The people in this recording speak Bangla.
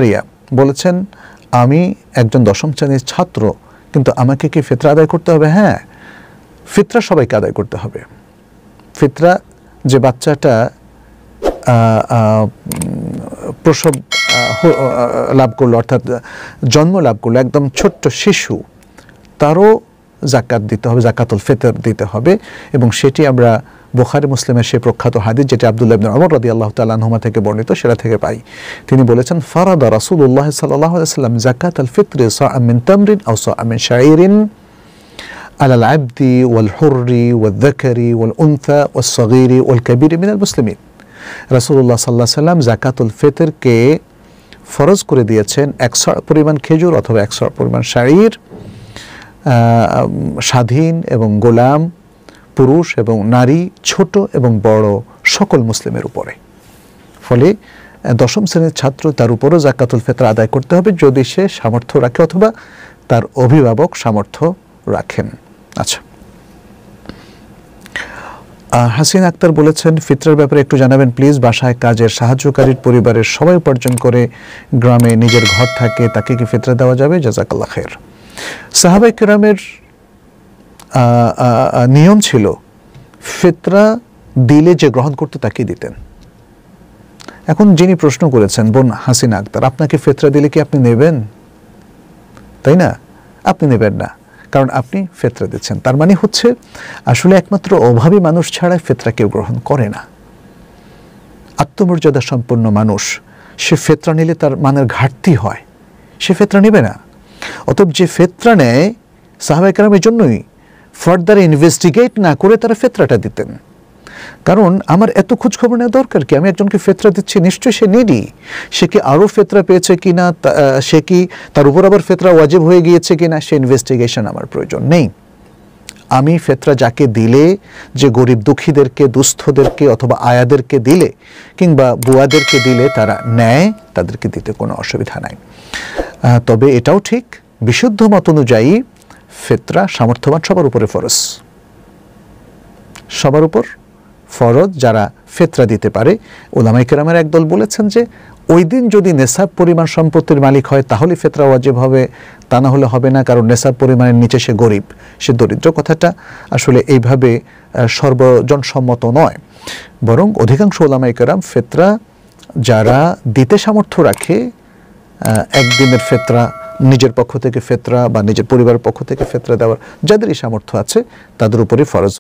রিয়া বলেছেন, আমি একজন দশম শ্রেণীর ছাত্র, কিন্তু আমাকে কি ফিতরা আদায় করতে হবে? হ্যাঁ, ফিতরা সবাইকে আদায় করতে হবে। ফিতরা যে বাচ্চাটা প্রসব লাভ করলো, অর্থাৎ জন্ম লাভ করলো, একদম ছোট্ট শিশু, তারও জাকাত দিতে হবে, জাকাতুল ফিতর দিতে হবে। এবং সেটি আমরা বুখারী মুসলিমের সেই প্রখ্যাত হাদিস, যেটি আব্দুল্লাহ ইবনে ওমর রাদিয়াল্লাহু তাআলা আনহুমা থেকে বর্ণিত, সেটা থেকে পাই। তিনি বলেছেন, ফারাদা রাসূলুল্লাহ সাল্লাল্লাহু আলাইহি ওয়াসাল্লাম যাকাতাল ফিতরি সাআম মিন তামরিন আও সাআম মিন শাঈরিন আলাল আবদি ওয়াল হুররি ওয়াল যাকারি ওয়াল উনসা ওয়াস সাগীরি ওয়াল কাবীরি মিনাল মুসলিমিন। রাসূলুল্লাহ সাল্লাল্লাহু আলাইহি ওয়াসাল্লাম যাকাতুল ফিতরকে ফরজ করে দিয়েছেন 100 পরিমাণ খেজুর অথবা 100 পরিমাণ শাঈর, স্বাধীন এবং গোলাম, পুরুষ এবং নারী, ছোট এবং বড় সকল মুসলিমের উপরে। ফলে দশম শ্রেণীর ছাত্র, তার উপরও যাকাতুল ফিতর আদায় করতে হবে যদি সে সামর্থ্য রাখে অথবা তার অভিভাবক সামর্থ্য রাখেন। আচ্ছা, হাসিন আক্তার বলেছেন, ফিতরার ব্যাপারে একটু জানাবেন প্লিজ। বাসায় কাজের সাহায্যকারীর পরিবারের সবাই উপার্জন করে, গ্রামে নিজের ঘর থাকে, তাকে কি ফিতরা দেওয়া যাবে? জাযাকাল্লাহ খায়ের। সাহাবায়ে কেরামের নিয়ম ছিল ফিতরা দিলে যে গ্রহণ করতে তাকে দিতেন। এখন যিনি প্রশ্ন করেছেন, বোন হাসিনা আক্তার, আপনাকে ফিতরা দিলে কি আপনি নেবেন? তাই না? আপনি নেবেন না, কারণ আপনি ফিতরা দিচ্ছেন। তার মানে হচ্ছে আসলে একমাত্র অভাবী মানুষ ছাড়া ফিতরা কেউ গ্রহণ করে না। আত্মমর্যাদা সম্পন্ন মানুষ সে ফিতরা নিলে তার মানের ঘাটতি হয়, সে ফিতরা নেবে না। অতএব যে ফিতরা নেয়, সাহাবায়ে কেরামের জন্যই ফার্দার ইনভেস্টিগেট না করে তারা ফিতরাটা দিতেন। কারণ আমার এত খোঁজ খবর নেওয়া দরকার কি? আমি একজনকে ফিতরা দিচ্ছি, নিশ্চয়ই সে নিডি, সে কি আরও ফিতরা পেয়েছে কিনা, সে কি তার উপর আবার ফিতরা ওয়াজিব হয়ে গিয়েছে কিনা, সে ইনভেস্টিগেশন আমার প্রয়োজন নেই। আমি ফিতরা যাকে দিলে, যে গরিব দুঃখীদেরকে, দুস্থদেরকে অথবা আয়াদেরকে দিলে কিংবা বুয়াদেরকে দিলে তারা নেয়, তাদেরকে দিতে কোনো অসুবিধা নাই। তবে এটাও ঠিক, বিশুদ্ধ মত অনুযায়ী ফিতরা সামর্থ্যবান সবার উপরে ফরজ, সবার উপর ফরজ যারা ফিতরা দিতে পারে। উলামায়ে কেরামের একদল বলেছেন যে ওই দিন যদি নেসাব পরিমাণ সম্পত্তির মালিক হয় তাহলে ফিতরা ওয়াজিব হবে, তা না হলে হবে না, কারণ নেসাব পরিমাণের নিচে সে গরিব, সে দরিদ্র। কথাটা আসলে এইভাবে সর্বজনসম্মত নয়, বরং অধিকাংশ উলামায়ে কেরাম ফিতরা যারা দিতে সামর্থ্য রাখে, একদিনের ফিতরা, নিজের পক্ষ থেকে ফিতরা বা নিজের পরিবারের পক্ষ থেকে ফিতরা দেওয়ার যাদেরই সামর্থ্য আছে তাদের উপরে ফরজ।